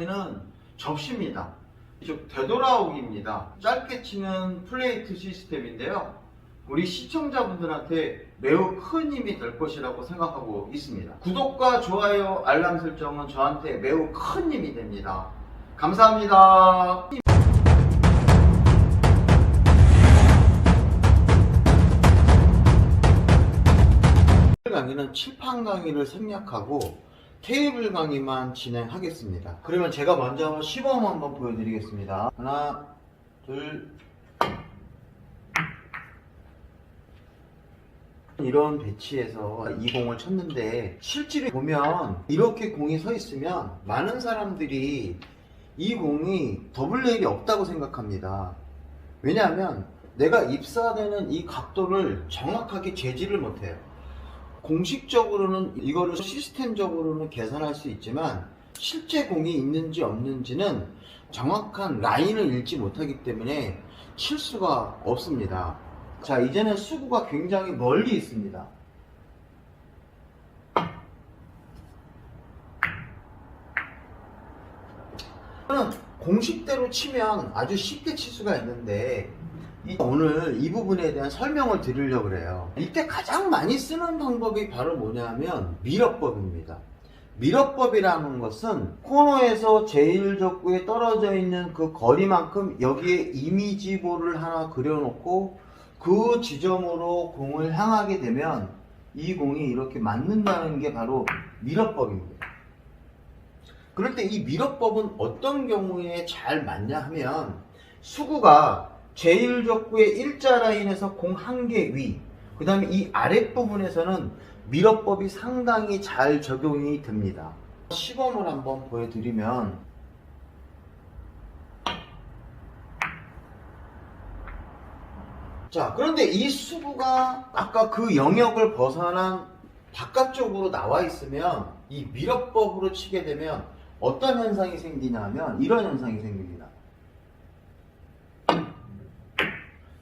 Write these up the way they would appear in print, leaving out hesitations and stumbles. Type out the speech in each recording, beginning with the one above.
강의는 접시입니다. 즉 되돌아오기입니다. 짧게 치는 플레이트 시스템인데요. 우리 시청자분들한테 매우 큰 힘이 될 것이라고 생각하고 있습니다. 구독과 좋아요, 알람 설정은 저한테 매우 큰 힘이 됩니다. 감사합니다. 강의는 칠판 강의를 생략하고 테이블 강의만 진행하겠습니다. 그러면 제가 먼저 시범 한번 보여드리겠습니다. 하나, 둘, 이런 배치에서 이 공을 쳤는데 실제로 보면 이렇게 공이 서 있으면 많은 사람들이 이 공이 더블 레일이 없다고 생각합니다. 왜냐하면 내가 입사되는 이 각도를 정확하게 재지를 못해요. 공식적으로는 이거를 시스템적으로는 계산할 수 있지만 실제 공이 있는지 없는지는 정확한 라인을 읽지 못하기 때문에 칠 수가 없습니다. 자, 이제는 수구가 굉장히 멀리 있습니다. 공식대로 치면 아주 쉽게 칠 수가 있는데 오늘 이 부분에 대한 설명을 드리려고 그래요. 이때 가장 많이 쓰는 방법이 바로 뭐냐면 미러법입니다. 미러법이라는 것은 코너에서 제1적구에 떨어져 있는 그 거리만큼 여기에 이미지볼을 하나 그려놓고 그 지점으로 공을 향하게 되면 이 공이 이렇게 맞는다는 게 바로 미러법입니다. 그럴 때 이 미러법은 어떤 경우에 잘 맞냐 하면 수구가 제1적구의 일자 라인에서 공 한 개 위, 그 다음에 이 아랫부분에서는 미러법이 상당히 잘 적용이 됩니다. 시범을 한번 보여드리면, 자, 그런데 이 수구가 아까 그 영역을 벗어난 바깥쪽으로 나와 있으면 이 미러법으로 치게 되면 어떤 현상이 생기냐면 이런 현상이 생깁니다.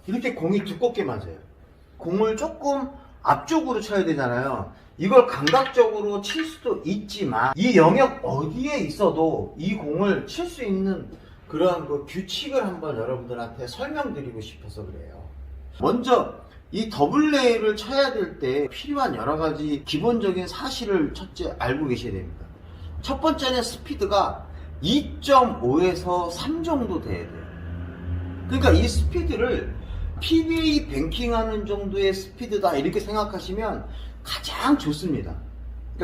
이렇게 공이 두껍게 맞아요. 공을 조금 앞쪽으로 쳐야 되잖아요. 이걸 감각적으로 칠 수도 있지만 이 영역 어디에 있어도 이 공을 칠 수 있는 그런 그 규칙을 한번 여러분들한테 설명드리고 싶어서 그래요. 먼저 이 더블 레일을 쳐야 될 때 필요한 여러 가지 기본적인 사실을 첫째 알고 계셔야 됩니다. 첫 번째는 스피드가 2.5에서 3 정도 돼야 돼요. 그러니까 이 스피드를 PBA 뱅킹하는 정도의 스피드다 이렇게 생각하시면 가장 좋습니다.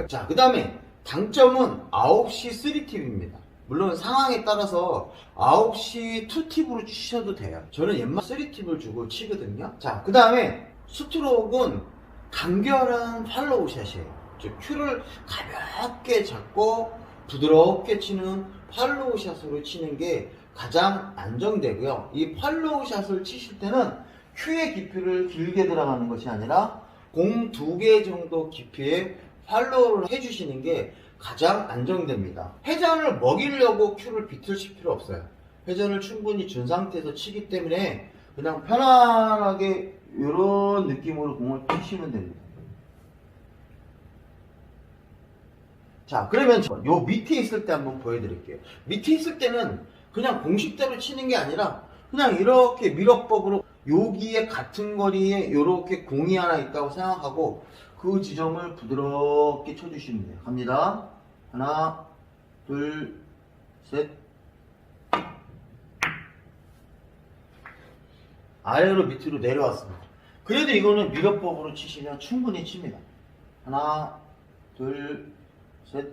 자, 그 다음에 당점은 9시 3팁입니다. 물론 상황에 따라서 9시 2팁으로 치셔도 돼요. 저는 옛날 3팁을 주고 치거든요. 자, 그 다음에 스트로크는 간결한 팔로우 샷이에요. 즉 큐를 가볍게 잡고 부드럽게 치는 팔로우 샷으로 치는 게 가장 안정되고요. 이 팔로우 샷을 치실 때는 큐의 깊이를 길게 들어가는 것이 아니라 공 2개 정도 깊이의 팔로우를 해주시는 게 가장 안정됩니다. 회전을 먹이려고 큐를 비틀칠 필요 없어요. 회전을 충분히 준 상태에서 치기 때문에 그냥 편안하게 이런 느낌으로 공을 치시면 됩니다. 자, 그러면 요 밑에 있을 때 한번 보여드릴게요. 밑에 있을 때는 그냥 공식대로 치는 게 아니라 그냥 이렇게 미러법으로 여기에 같은 거리에 이렇게 공이 하나 있다고 생각하고 그 지점을 부드럽게 쳐주시면 돼요. 갑니다. 하나, 둘, 셋. 아래로 밑으로 내려왔습니다. 그래도 이거는 미러법으로 치시면 충분히 칩니다. 하나, 둘, 셋.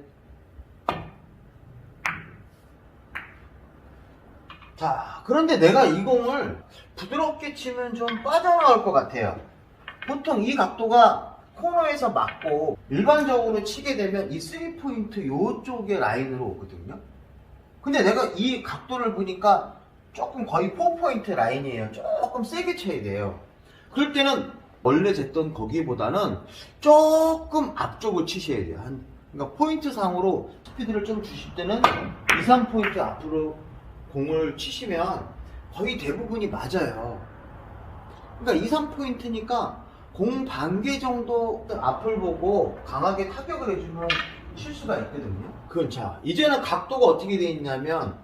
자, 그런데 내가 이 공을 부드럽게 치면 좀 빠져나올 것 같아요. 보통 이 각도가 코너에서 맞고 일반적으로 치게 되면 이 3포인트 요쪽의 라인으로 오거든요. 근데 내가 이 각도를 보니까 조금 거의 4포인트 라인이에요. 조금 세게 쳐야 돼요. 그럴 때는 원래 쟀던 거기보다는 조금 앞쪽을 치셔야 돼요. 그러니까 포인트 상으로 스피드를 좀 주실 때는 2, 3포인트 앞으로 공을 치시면 거의 대부분이 맞아요. 그러니까 2, 3포인트니까 공 반 개 정도 앞을 보고 강하게 타격을 해주면 칠 수가 있거든요. 그건 자, 이제는 각도가 어떻게 되어 있냐면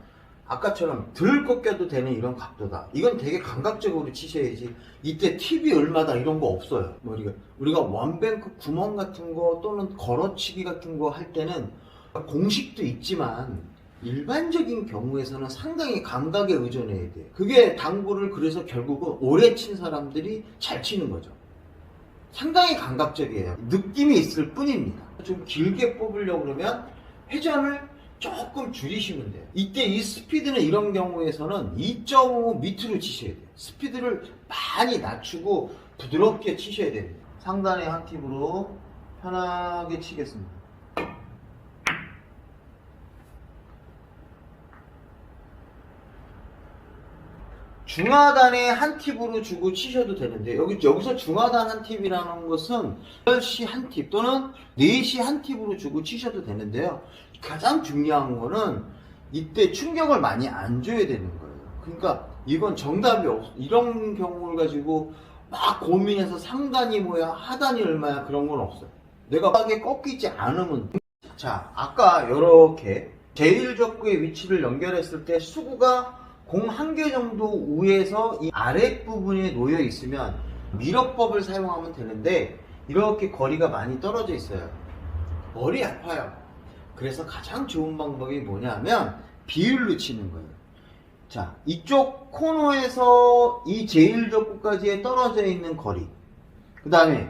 아까처럼 덜 꺾여도 되는 이런 각도다. 이건 되게 감각적으로 치셔야지. 이때 팁이 얼마다 이런 거 없어요. 뭐 우리가 원뱅크 구멍 같은 거 또는 걸어치기 같은 거 할 때는 공식도 있지만 일반적인 경우에서는 상당히 감각에 의존해야 돼. 그게 당구를 그래서 결국은 오래 친 사람들이 잘 치는 거죠. 상당히 감각적이에요. 느낌이 있을 뿐입니다. 좀 길게 뽑으려고 그러면 회전을 조금 줄이시면 돼요. 이때 이 스피드는 이런 경우에서는 2.5 밑으로 치셔야 돼요. 스피드를 많이 낮추고 부드럽게 치셔야 됩니다. 상단의 한 팁으로 편하게 치겠습니다. 중하단에 한 팁으로 주고 치셔도 되는데 여기서 중하단 한 팁이라는 것은 8시 한 팁 또는 4시 한 팁으로 주고 치셔도 되는데요. 가장 중요한 거는 이때 충격을 많이 안 줘야 되는 거예요. 그러니까 이건 정답이 없어. 이런 경우를 가지고 막 고민해서 상단이 뭐야 하단이 얼마야 그런 건 없어요. 내가 하게 꺾이지 않으면 자, 아까 이렇게 제1적구의 위치를 연결했을 때 수구가 공 한 개 정도 위에서 이 아랫부분에 놓여 있으면 미러법을 사용하면 되는데 이렇게 거리가 많이 떨어져 있어요. 머리 아파요. 그래서 가장 좋은 방법이 뭐냐면 비율로 치는 거예요. 자, 이쪽 코너에서 이 제1적구까지 떨어져 있는 거리, 그 다음에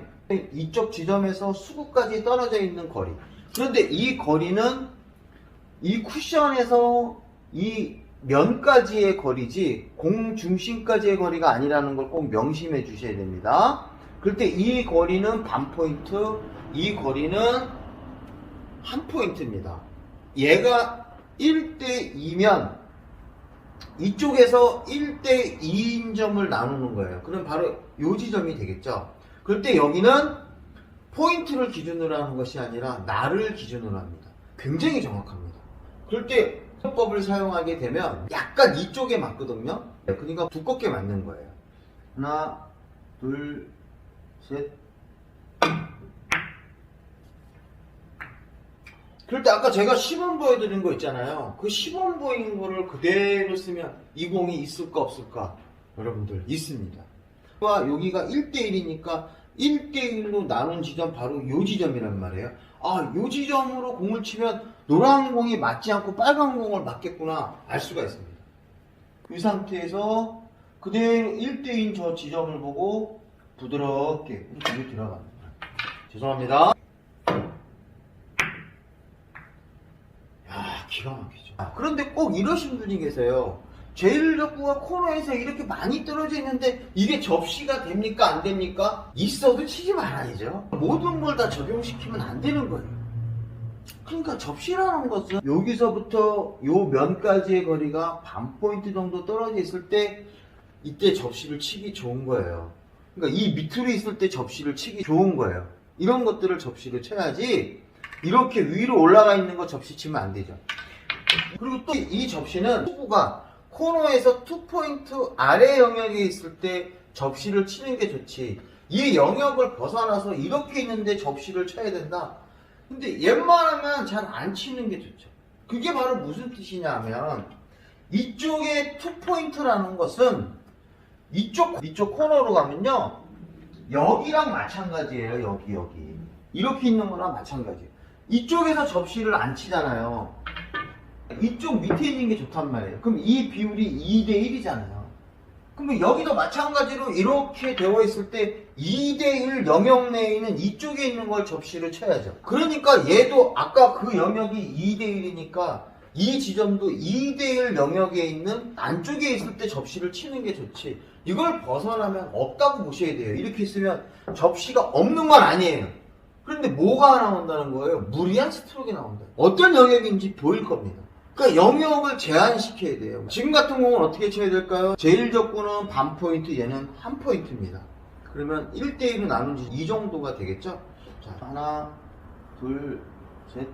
이쪽 지점에서 수구까지 떨어져 있는 거리. 그런데 이 거리는 이 쿠션에서 이 면까지의 거리지 공 중심까지의 거리가 아니라는 걸 꼭 명심해 주셔야 됩니다. 그럴 때 이 거리는 반 포인트, 이 거리는 한 포인트입니다. 얘가 1대2면 이쪽에서 1대2인 점을 나누는 거예요. 그럼 바로 요 지점이 되겠죠. 그럴 때 여기는 포인트를 기준으로 하는 것이 아니라 날을 기준으로 합니다. 굉장히 정확합니다. 그럴 때 법을 사용하게 되면 약간 이쪽에 맞거든요. 그러니까 두껍게 맞는 거예요. 하나, 둘, 셋. 그럴 때 아까 제가 시범 보여드린 거 있잖아요. 그 시범 보인 거를 그대로 쓰면 이 공이 있을까 없을까? 여러분들 있습니다. 여기가 1대1이니까 1대1로 나눈 지점 바로 이 지점이란 말이에요. 아, 이 지점으로 공을 치면 노란 공이 맞지 않고 빨간 공을 맞겠구나 알 수가 있습니다. 이 상태에서 그대로 1대1인 저 지점을 보고 부드럽게 이렇게 들어갑니다. 죄송합니다. 야, 기가 막히죠. 그런데 꼭 이러신 분이 계세요. 제1적구가 코너에서 이렇게 많이 떨어져 있는데 이게 접시가 됩니까 안 됩니까? 있어도 치지 말아야죠. 모든 걸 다 적용시키면 안 되는 거예요. 그러니까 접시라는 것은 여기서부터 요 면까지의 거리가 반 포인트 정도 떨어져 있을 때 이때 접시를 치기 좋은 거예요. 그러니까 이 밑으로 있을 때 접시를 치기 좋은 거예요. 이런 것들을 접시를 쳐야지 이렇게 위로 올라가 있는 거 접시 치면 안 되죠. 그리고 또 이 접시는 수구가 코너에서 2포인트 아래 영역에 있을 때 접시를 치는 게 좋지, 이 영역을 벗어나서 이렇게 있는데 접시를 쳐야 된다? 근데 웬만하면 잘 안 치는 게 좋죠. 그게 바로 무슨 뜻이냐 하면 이쪽에 2포인트라는 것은 이쪽 코너로 가면요 여기랑 마찬가지예요. 여기 이렇게 있는 거랑 마찬가지예요. 이쪽에서 접시를 안 치잖아요. 이쪽 밑에 있는 게 좋단 말이에요. 그럼 이 비율이 2대1이잖아요. 그러면 여기도 마찬가지로 이렇게 되어 있을 때 2대1 영역 내에 있는 이쪽에 있는 걸 접시를 쳐야죠. 그러니까 얘도 아까 그 영역이 2대1이니까 이 지점도 2대1 영역에 있는 안쪽에 있을 때 접시를 치는 게 좋지, 이걸 벗어나면 없다고 보셔야 돼요. 이렇게 있으면 접시가 없는 건 아니에요. 그런데 뭐가 나온다는 거예요? 무리한 스트로크가 나온다. 어떤 영역인지 보일 겁니다. 그러니까 영역을 제한시켜야 돼요. 지금 같은 공은 어떻게 쳐야 될까요? 제1적구는 반 포인트, 얘는 한 포인트입니다. 그러면 1대1로 나눈 지 이 정도가 되겠죠? 자, 하나, 둘, 셋.